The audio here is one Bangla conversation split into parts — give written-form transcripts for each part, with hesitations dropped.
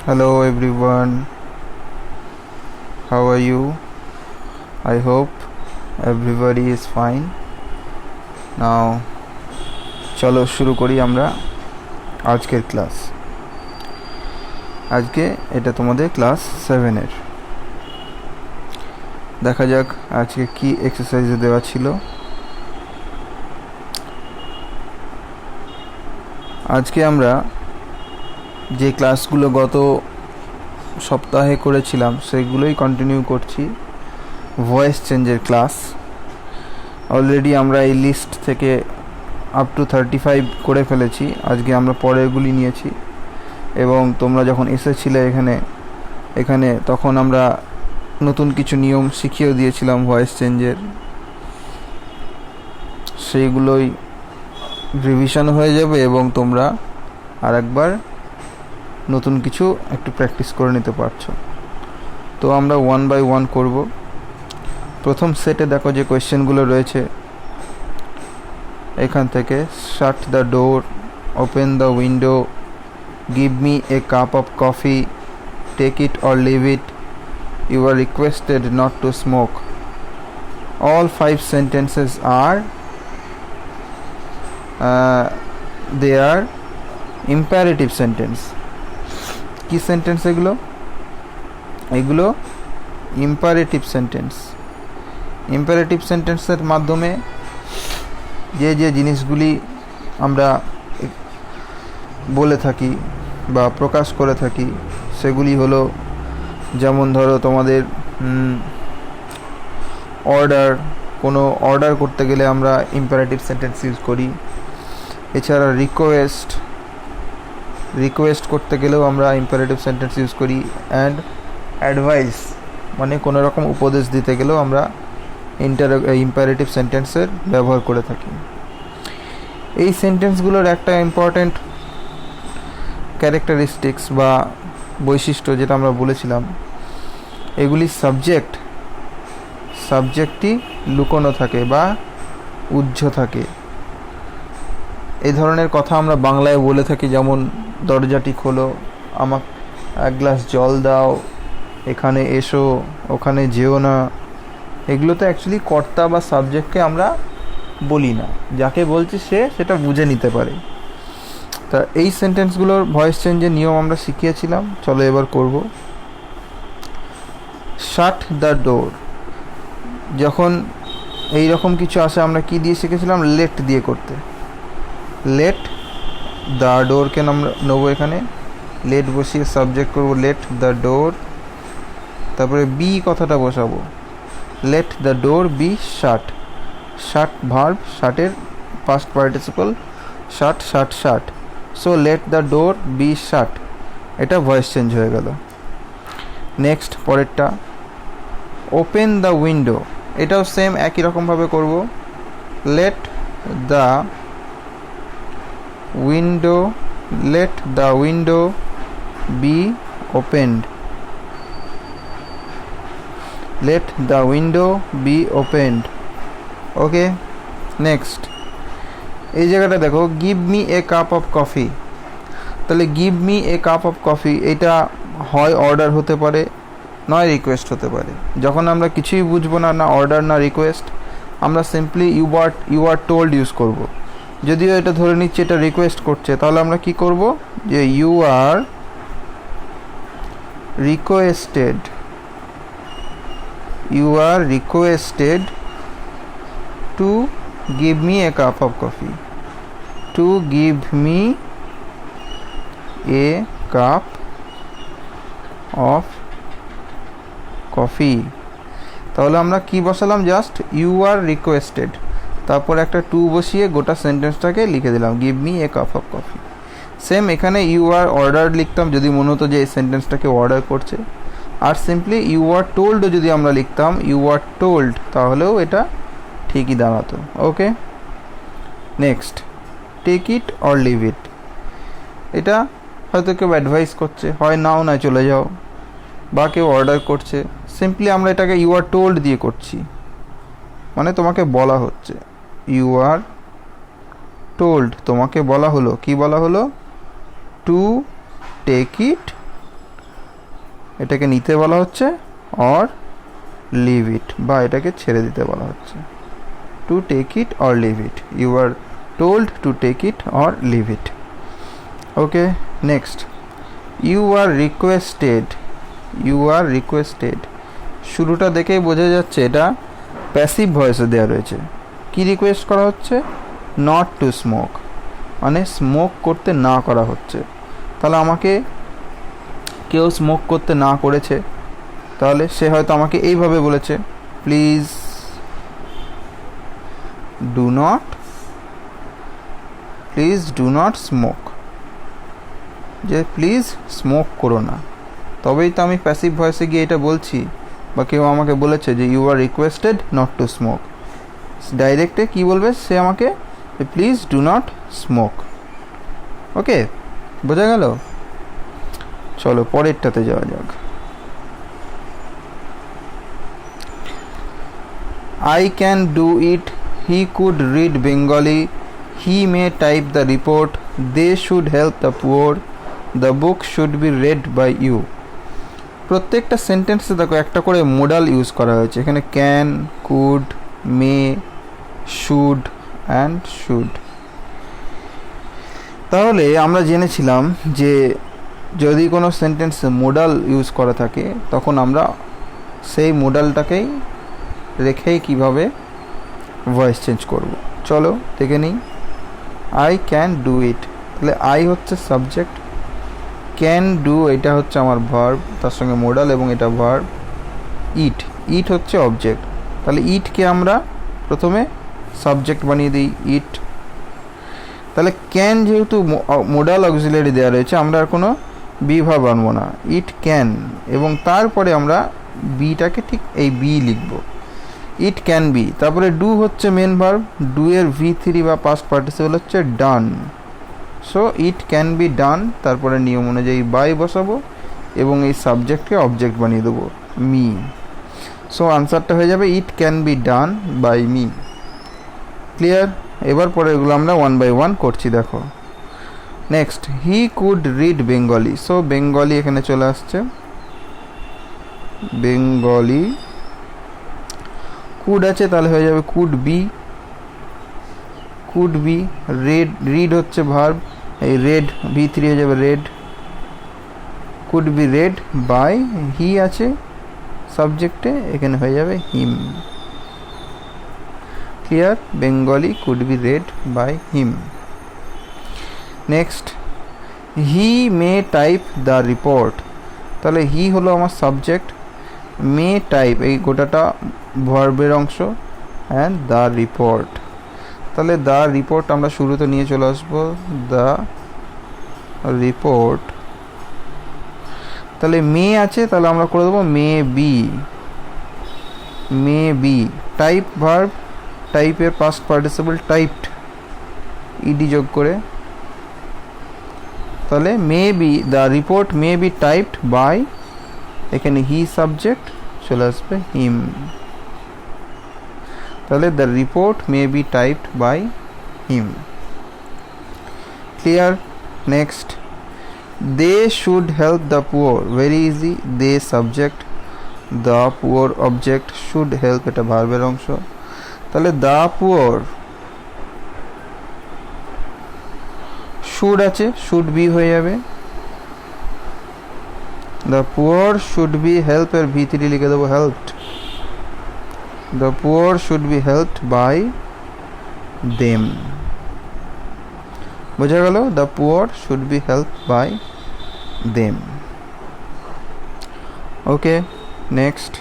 Hello everyone, how are you? I hope everybody is fine. Now চলো শুরু করি আমরা আজকের ক্লাস। আজকে এটা তোমাদের ক্লাস 7 এর। দেখা যাক আজকে কি এক্সারসাইজে দেওয়া ছিল। আজকে আমরা যে ক্লাসগুলো গত সপ্তাহে করেছিলাম সেগুলোই কন্টিনিউ করছি। ভয়েস চেঞ্জের ক্লাস অলরেডি আমরা এই লিস্ট থেকে আপ টু 35 করে ফেলেছি। আজকে আমরা পরেরগুলি নিয়েছি এবং তোমরা যখন এসেছিলে এখানে তখন আমরা নতুন কিছু নিয়ম শিখিয়েও দিয়েছিলাম ভয়েস চেঞ্জের। সেইগুলোই রিভিশন হয়ে যাবে এবং তোমরা আরেকবার নতুন কিছু একটু প্র্যাকটিস করে নিতে পারছো। তো আমরা 1 বাই 1 করব। প্রথম সেটে দেখো যে কোয়েশ্চেনগুলো রয়েছে এখান থেকে shut the door, open the window, give me a cup of coffee, take it or leave it, you are requested not to smoke. All 5 sentences are they are imperative sentence. কি সেন্টেন্স এগুলো ইম্পারেটিভ সেন্টেন্স। ইম্পারেটিভ সেন্টেন্সের মাধ্যমে যে জিনিসগুলি আমরা বলে থাকি বা প্রকাশ করে থাকি সেগুলি হলো, যেমন ধরো তোমাদের কোনো অর্ডার করতে গেলে আমরা ইম্পারেটিভ সেন্টেন্স ইউজ করি। এছাড়া রিকোয়েস্ট করতে গেলেও আমরা ইম্পারেটিভ সেন্টেন্স ইউজ করি। অ্যান্ড অ্যাডভাইস মানে কোনো রকম উপদেশ দিতে গেলেও আমরা ইম্পারেটিভ সেন্টেন্সের ব্যবহার করে থাকি। এই সেন্টেন্সগুলোর একটা ইম্পর্ট্যান্ট ক্যারেক্টারিস্টিক্স বা বৈশিষ্ট্য যেটা আমরা বলেছিলাম, এগুলি সাবজেক্টটি লুকোনো থাকে বা উজ্জ্ব থাকে। এই ধরনের কথা আমরা বাংলায় বলে থাকি, যেমন দরজাটি খোলো, আমাকে এক গ্লাস জল দাও, এখানে এসো, ওখানে যেও না। এগুলোতে অ্যাকচুয়ালি কর্তা বা সাবজেক্টকে আমরা বলি না, যাকে বলছি সে সেটা বুঝে নিতে পারে। তা এই সেন্টেন্সগুলোর ভয়েস চেঞ্জের নিয়ম আমরা শিখিয়েছিলাম, চলো এবার করব। শাট দ্য ডোর, যখন এই রকম কিছু আসে আমরা কি দিয়ে শিখেছিলাম? লেট দিয়ে করতে। লেট দ্য ডোরকে আমরা নেবো, এখানে লেট বসিয়ে সাবজেক্ট করব লেট দ্য ডোর, তারপরে বি কথাটা বসাবো, let the door be shut. Shut verb, শাটের past participle, shut. So let the door be shut, এটা ভয়েস চেঞ্জ হয়ে গেল। নেক্সট পরেরটা ওপেন দ্য উইন্ডো, এটাও সেম একই রকমভাবে করব। Let the window be opened, let the window be opened. Okay, next এই জায়গাটা দেখো, give me a cup of coffee. তাহলে give me a cup of coffee, এটা হয় অর্ডার হতে পারে, নয় রিকোয়েস্ট হতে পারে। যখন আমরা কিছুই বুঝবো না, না অর্ডার না রিকোয়েস্ট, আমরা simply you are told use করব। যদিও এটা ধরে নিচ্ছে এটা রিকোয়েস্ট করছে, তাহলে আমরা কি করব যে you are requested to give me a cup of coffee. To give me a cup of coffee. তাহলে আমরা কি বসালাম? জাস্ট ইউ আর রিকোয়েস্টেড, তারপর একটা টু বসিয়ে গোটা সেন্টেন্সটাকে লিখে দিলাম, give me a cup of coffee. Same এখানে ইউ আর অর্ডার লিখতাম যদি মনে হতো যে এই সেন্টেন্সটাকে অর্ডার করছে। আর সিম্পলি ইউ আর টোল্ডও যদি আমরা লিখতাম ইউ আর টোল্ড, তাহলেও এটা ঠিকই দাঁড়াতো। Okay, next take it or leave it, এটা হয়তো কেউ অ্যাডভাইস করছে, হয় নাও না চলে যাও, বা কেউ অর্ডার করছে। সিম্পলি আমরা এটাকে ইউ আর টোল্ড দিয়ে করছি, মানে তোমাকে বলা হচ্ছে। ইউ আর টোল্ড, তোমাকে বলা হলো, কি বলা হলো? টু টেক ইট এটাকে নিতে বলা হচ্ছে, অর লিভ ইট, বা এটাকে ছেড়ে দিতে বলা হচ্ছে। To take it or leave it, you are told to take it or leave it. Okay, next, you are requested, you are requested, শুরুটা দেখেই বোঝা যাচ্ছে এটা প্যাসিভ ভয়েসে দেওয়া রয়েছে। কি রিকোয়েস্ট করা হচ্ছে? নট টু স্মোক, মানে স্মোক করতে না করা হচ্ছে। তাহলে আমাকে কেউ স্মোক করতে না করেছে, তাহলে সে হয়তো আমাকে এইভাবে বলেছে, প্লিজ ডু নট স্মোক, যে প্লিজ স্মোক করো না। তবেই তো আমি প্যাসিভ ভয়েসে গিয়ে এটা বলছি, বা কেউ আমাকে বলেছে যে you are requested not to smoke. ডাইরেক্টে কি বলবে সে আমাকে, please do not smoke. Okay, বোঝা গেল? চলো পরেরটাতে যাওয়া যাক। I can do it, he could read Bengali, he may type the report, they should help the poor, the book should be read by you. প্রত্যেকটা সেন্টেন্সে দেখো একটা করে মোডাল ইউজ করা হয়েছে। এখানে can, could, May, should and should. তাহলে আমরা জেনেছিলাম যে যদি কোনো সেন্টেন্সে মোডাল ইউজ করা থাকে তখন আমরা সেই মোডালটাকেই রেখেই কিভাবে ভয়েস চেঞ্জ করব। চলো দেখে নিই। আই ক্যান ডু ইট, তাহলে আই হচ্ছে সাবজেক্ট, ক্যান ডু এটা হচ্ছে আমার ভার্ব, তার সঙ্গে মোডাল এবং এটা ভার্ব। ইট, ইট হচ্ছে অবজেক্ট, তাহলে ইটকে আমরা প্রথমে সাবজেক্ট বানিয়ে দিই, ইট। তাহলে ক্যান যেহেতু মোডাল অক্সিলারি দেওয়া রয়েছে, আমরা আর কোনো বি ভার্ব আনবো না, ইট ক্যান, এবং তারপরে আমরা বিটাকে ঠিক এই বি লিখব, ইট ক্যান বি। তারপরে ডু হচ্ছে মেন ভার্ব, ডু এর V3 বা পাস্ট পার্টিসিপল হচ্ছে done. So it can be done, তারপরে নিয়ম অনুযায়ী বাই বসাবো এবং এই সাবজেক্টকে অবজেক্ট বানিয়ে দেবো, মি। সো আনসারটা হয়ে যাবে it can be done by me. Clear? এবার পরে এগুলো আমরা ওয়ান বাই ওয়ান করছি, দেখো। Next, he could read Bengali, so Bengali এখানে চলে আসছে, বেঙ্গলি। কুড আছে তাহলে হয়ে যাবে could be, could be. Read, read হচ্ছে ভার্ব, এই রেড V3 হয়ে যাবে read, could be read by, he আছে সাবজেক্টে, এখানে হয়ে যাবে him. Clear? Bengali could be read by him. Next, he May type the report, তাহলে হি হলো আমার সাবজেক্ট, মে টাইপ এই গোটাটা ভার্বের অংশ, অ্যান্ড দ্য রিপোর্ট, তাহলে দ্য রিপোর্ট আমরা শুরুতে নিয়ে চলে আসবো, দ্য রিপোর্ট। তাহলে মে আছে, তাহলে আমরা করে দেবো may be, may be. Type verb, টাইপের পাস্ট পার্টিসিপল টাইপড, ইডি যোগ করে, তাহলে may be, the report may be typed by, এখানে হি সাবজেক্ট চলে আসবে হিম, তাহলে the report may be typed by him. Clear? Next, they should help the poor, very easy, they subject, the poor object, should help এটা ভার্বের অংশ, তাহলে দ্য পুয়ার, শুড আছে, শুড বি হয়ে যাবে, the poor should be, help এর V3 লিখে দেবো helped, the poor should be helped by them। বোঝা গেল? the poor should be helped by them। okay, next,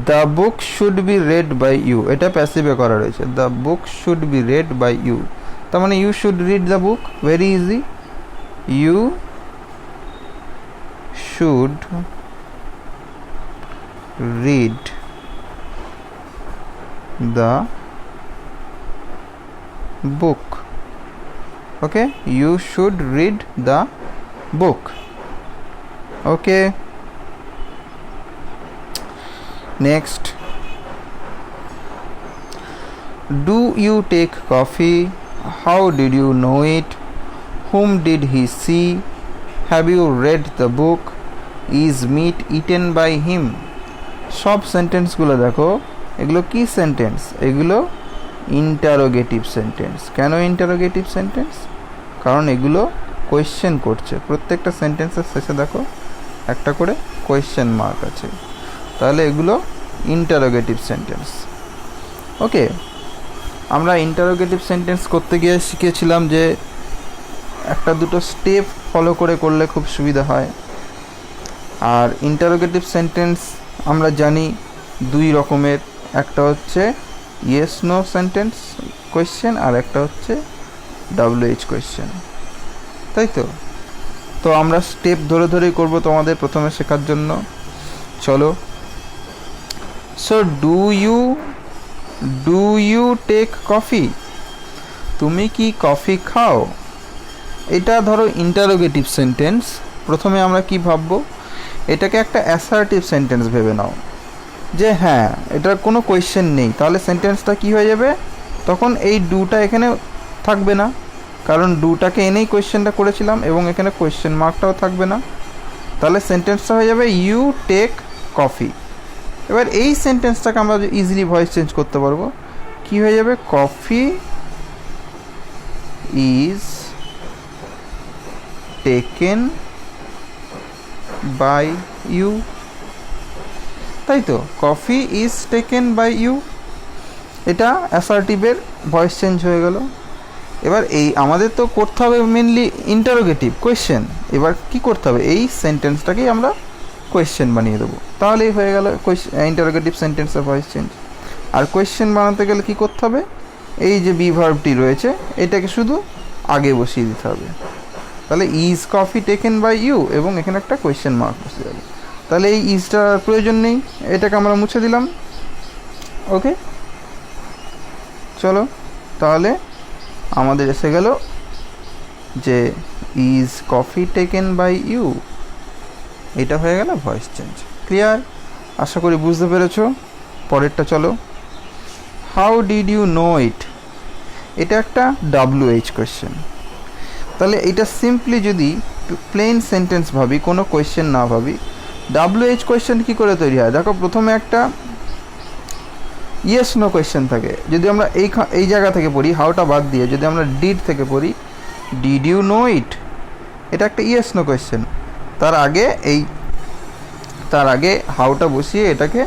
the book should be read by you, এটা প্যাসিভে করা রয়েছে, the book should be read by you, তার মানে you should read the book, very easy, you should read the book। okay, you should read the book। okay, next, do you take coffee, how did you know it, whom did he see, have you read the book, is meat eaten by him. সব সেন্টেন্সগুলো দেখো, এগুলো কি সেন্টেন্স? এগুলো ইন্টারোগেটিভ সেন্টেন্স। কেন ইন্টারোগেটিভ সেন্টেন্স? কারণ এগুলো কোয়েশ্চেন করছে। প্রত্যেকটা সেন্টেন্সের শেষে দেখো একটা করে কোয়েশ্চেন মার্ক আছে, তাহলে এগুলো ইন্টারোগেটিভ সেন্টেন্স। ওকে, আমরা ইন্টারোগেটিভ সেন্টেন্স করতে গিয়ে শিখেছিলাম যে একটা দুটো স্টেপ ফলো করে করলে খুব সুবিধা হয়। আর ইন্টারোগেটিভ সেন্টেন্স আমরা জানি দুই রকমের, একটা হচ্ছে ইয়েস নো সেন্টেন্স কোয়েশ্চেন, আর একটা হচ্ছে WH কোয়েশ্চেন, তাই তো? তো আমরা স্টেপ ধরে ধরেই করব তোমাদের প্রথমে শেখার জন্য। চলো। So do you take coffee? তুমি কি কফি খাও? এটা ধরো ইন্টারোগেটিভ সেন্টেন্স। প্রথমে আমরা কি ভাববো? এটাকে একটা অ্যাসার্টিভ সেন্টেন্স ভেবে নাও, যে হ্যাঁ এটার কোনো কোয়েশ্চেন নেই। তাহলে সেন্টেন্সটা কি হয়ে যাবে? তখন এই ডুটা এখানে থাকবে না, কারণ ডুটাকে এনেই কোয়েশ্চেনটা করেছিলাম, এবং এখানে কোয়েশ্চেন মার্কটাও থাকবে না। তাহলে সেন্টেন্সটা হয়ে যাবে ইউ টেক কফি। এবার এই সেন্টেন্সটাকে আমরা ইজিলি ভয়েস চেঞ্জ করতে পারবো। কি হয়ে যাবে? Coffee is taken by you, তাই তো? Coffee is taken by you, এটা অ্যাসার্টিভের ভয়েস চেঞ্জ হয়ে গেল। এবার এই আমাদের তো করতে হবে মেনলি ইন্টারোগেটিভ কোয়েশ্চেন। এবার কি করতে হবে? এই সেন্টেন্সটাকেই আমরা কোয়েশ্চেন বানিয়ে দেবো, তাহলেই হয়ে গেল ইন্টারোগেটিভ সেন্টেন্সের ভয়েস চেঞ্জ। আর কোয়েশ্চেন বানাতে গেলে কি করতে হবে? এই যে বি ভার্বটি রয়েছে এটাকে শুধু আগে বসিয়ে দিতে হবে। তাহলে is coffee taken by you, এবং এখানে একটা কোয়েশ্চেন মার্ক বসে যাবে। তাহলে এই ইজটার প্রয়োজন নেই, এটাকে আমরা মুছে দিলাম। ওকে, চলো তাহলে আমাদের এসে গেল যে is coffee taken by you, এটা হয়ে গেল ভয়েস চেঞ্জ। ক্লিয়ার? আশা করি বুঝতে পেরেছো। পরেরটা চলো। হাউ ডিড ইউ নো ইট? এটা একটা WH কোয়েশ্চেন। তাহলে এটা সিম্পলি যদি প্লেন সেন্টেন্স ভাবি, কোনো কোয়েশ্চেন না ভাবি, WH কোয়েশ্চেন কী করে তৈরি হয়? দেখো, প্রথমে একটা ইয়েস নো কোয়েশ্চেন থাকে। যদি আমরা এই জায়গা থেকে পড়ি, হাউটা বাদ দিয়ে যদি আমরা ডিড থেকে পড়ি, ডিড ইউ নো ইট, এটা একটা ইয়েস নো কোয়েশ্চেন। তার আগে হাউটা বসিয়ে এটাকে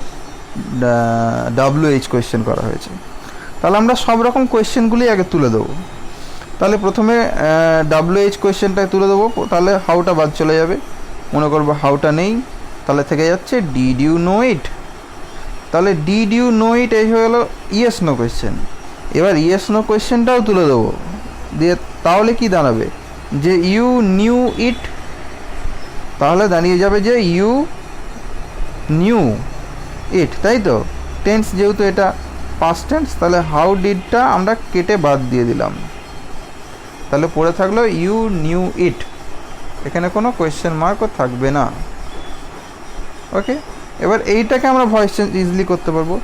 WH কোয়েশ্চেন করা হয়েছে। তাহলে আমরা সব রকম কোয়েশ্চেনগুলি আগে তুলে দেবো। তাহলে প্রথমে WH কোয়েশ্চেনটা তুলে দেবো, তাহলে হাউটা বাদ চলে যাবে। মনে করবো হাউটা নেই, তাহলে থেকে যাচ্ছে ডিড ইউ নো ইট। তাহলে ডিড ইউ নো ইট এই হয়ে গেলো ইয়েস নো কোয়েশ্চেন। এবার ইয়েস নো কোয়েশ্চেনটাও তুলে দেবো, দিয়ে তাহলে কি দাঁড়াবে? যে ইউ নিউ ইট, তাহলে দাঁড়িয়ে যাবে যে ইউ নিউ ইট, তাই তো? টেন্স যেহেতু এটা পাস্ট টেন্স, তাহলে হাউ ডিডটা আমরা কেটে বাদ দিয়ে দিলাম। তাহলে পড়ে থাকলো ইউ নিউ ইট, এখানে কোনো কোয়েশ্চেন মার্কও থাকবে না। ওকে, এবার এইটাকে আমরা ভয়েস চেঞ্জ ইজিলি করতে পারবো।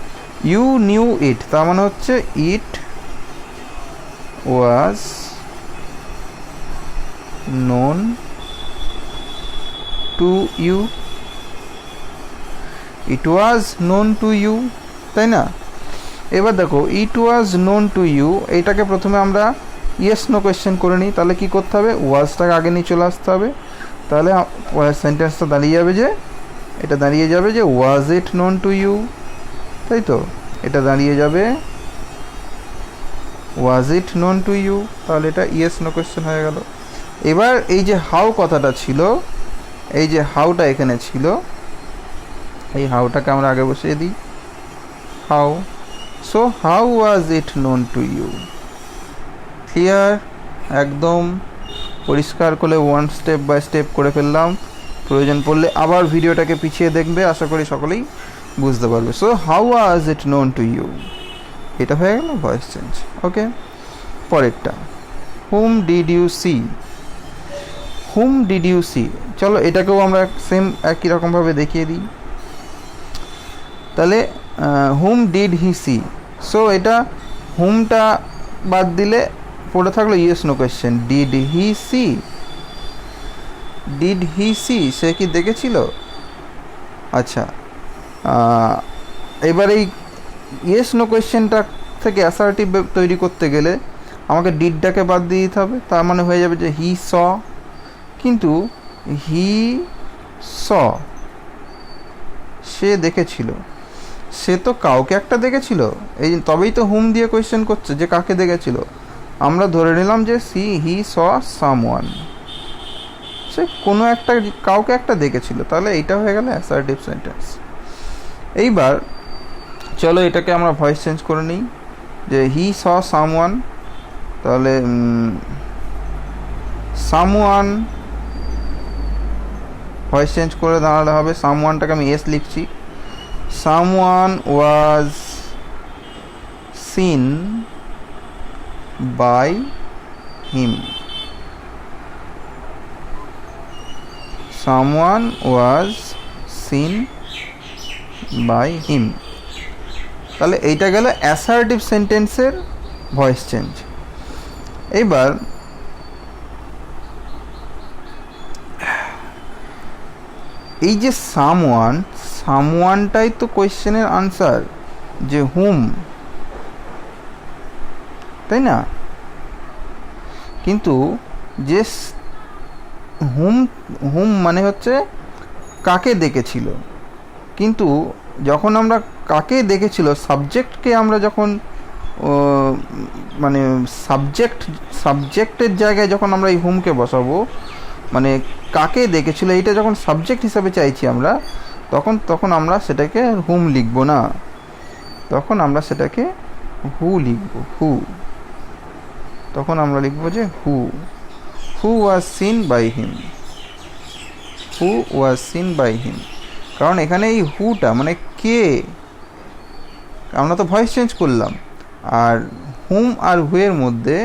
ইউ নিউ ইট, তার মানে হচ্ছে it was known to you, it was known to you, তাই না? এবার দেখো, it was known to you, এইটাকে প্রথমে আমরা ইয়েস নো কোয়েশ্চেন করে নিই। তাহলে কি করতে হবে? ওয়াজটাকে আগে নিয়ে চলে আসতে হবে। তাহলে সেন্টেন্সটা দাঁড়িয়ে যাবে যে ওয়াজ ইট নোন টু ইউ, তাই তো? এটা দাঁড়িয়ে যাবে ওয়াজ ইট নোন টু ইউ, তাহলে এটা ইয়েস নো কোয়েশ্চেন হয়ে গেল। এবার এই যে হাউ কথাটা ছিল, এই যে হাউটা এখানে ছিল, এই হাউটাকে আমরা আগে বসিয়ে দিই, how. So how was it known to you. Clear? একদম পরিষ্কার করে স্টেপ বাই স্টেপ করে ফেললাম। প্রয়োজন পড়লে আবার ভিডিওটাকে পিছিয়ে দেখবে, আশা করি সকলেই বুঝতে পারবে। So how was it known to you, এটা হয়ে গেল ভয়েস চেঞ্জ। ওকে, পরেরটা, whom did you see? Whom did you see, চলো এটাকেও আমরা সেম একই রকমভাবে দেখিয়ে দিই। তাহলে whom did he see, so এটা হুমটা বাদ দিলে পড়ে থাকলো yes no question. Did he see, did he see, সে কি দেখেছিল? আচ্ছা, এবার এই ইয়েস নো কোয়েশ্চেনটা থেকে অ্যাসার্টিভ তৈরি করতে গেলে আমাকে ডিডটাকে বাদ দিয়ে দিতে হবে। তার মানে হয়ে যাবে যে হি স, কিন্তু হি স সে দেখেছিল, সে তো কাউকে একটা দেখেছিল, এই তবেই তো হুম দিয়ে কোয়েশ্চেন করছে যে কাকে দেখেছিল। আমরা ধরে নিলাম যে হি স সামওয়ান, সে কোনো একটা কাউকে একটা দেখেছিল, তাহলে এইটা হয়ে গেল অ্যাসার্টিভ সেন্টেন্স। এইবার চলো এটাকে আমরা ভয়েস চেঞ্জ করে নিই, যে হি স সামওয়ান, তাহলে সামওয়ান ভয়েস চেঞ্জ করে দাঁড়ালে হবে, সামওয়ানটাকে আমি এস লিখছি, someone was seen by him, someone was seen by him. তাহলে এইটা গেল অ্যাসার্টিভ সেন্টেন্সের ভয়েস চেঞ্জ। এইবার এই যে সামওয়ানটাই তো কোয়েশ্চেনের আনসার, যে হুম, তাই না? কিন্তু যে হুম মানে হচ্ছে কাকে দেখেছিল, কিন্তু যখন আমরা কাকে দেখেছিল সাবজেক্টকে আমরা যখন মানে সাবজেক্টের জায়গায় যখন আমরা এই হুমকে বসাবো, মানে কাকে দেখেছিল এইটা যখন সাবজেক্ট হিসাবে চাইছি আমরা, তখন আমরা সেটাকে হুম লিখব না, তখন আমরা সেটাকে হু লিখব, হু। তখন আমরা লিখব যে who was seen by him, who was seen by him. কারণ এখানে এই হুটা মানে কে, আমরা তো ভয়েস চেঞ্জ করলাম, আর হুম আর হুয়ের মধ্যে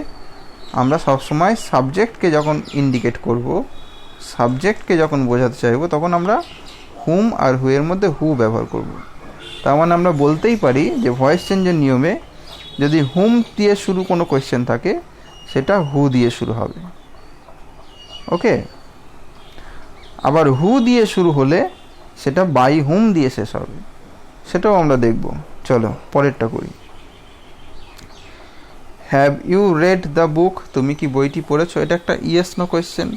আমরা সবসময় সাবজেক্টকে যখন ইন্ডিকেট করব, সাবজেক্টকে যখন বোঝাতে চাইবো, তখন আমরা হুম আর হুয়ের মধ্যে হু ব্যবহার করব। তার মানে আমরা বলতেই পারি যে ভয়েস চেঞ্জের নিয়মে যদি হুম দিয়ে শুরু কোনো কোয়েশ্চেন থাকে, সেটা হু দিয়ে শুরু হবে, ওকে। আবার হু দিয়ে শুরু হলে সেটা বাই হুম দিয়ে শেষ হবে, সেটাও আমরা দেখব। চলো পরেরটা করি। Have you read the book, তুমি কি বইটি পড়েছো? এটা একটা ইয়েস নো কোয়েশ্চেন।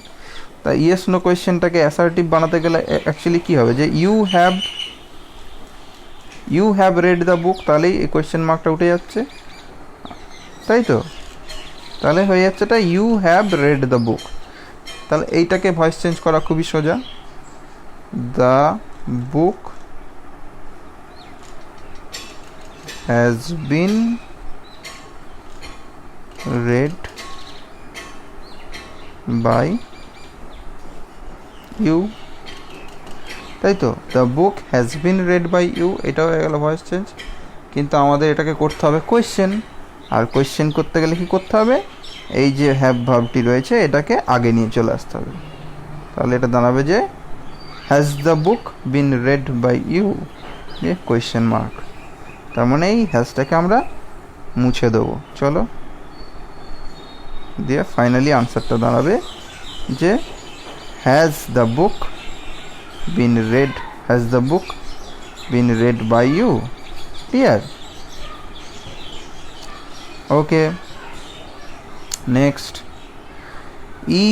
তা ইয়েস নো কোয়েশ্চেনটাকে অ্যাসার্টিভ বানাতে গেলে অ্যাকচুয়ালি কী হবে, যে you have read the book, তাহলেই এই কোয়েশ্চেন মার্কটা উঠে যাচ্ছে, তাই তো? তাহলে হয়ে যাচ্ছে এটা you have read the book. তাহলে এইটাকে ভয়েস চেঞ্জ করা খুবই সোজা, the book has been read by you, তাই তো? The book has been read by you, এটাও হয়ে গেল ভয়েস চেঞ্জ। কিন্তু আমাদের এটাকে করতে হবে কোয়েশ্চেন, আর কোয়েশ্চেন করতে গেলে কি করতে হবে, এই যে হ্যাভ ভার্বটি রয়েছে এটাকে আগে নিয়ে চলে আসতে হবে। তাহলে এটা দাঁড়াবে যে has the book been read by you, যে কোয়েশ্চেন মার্ক। তার মানে এই হ্যাজটাকে আমরা মুছে দেবো। চলো দিয়ে ফাইনালি আনসারটা দাঁড়াবে যে has the book been read by you. Clear? Okay, next.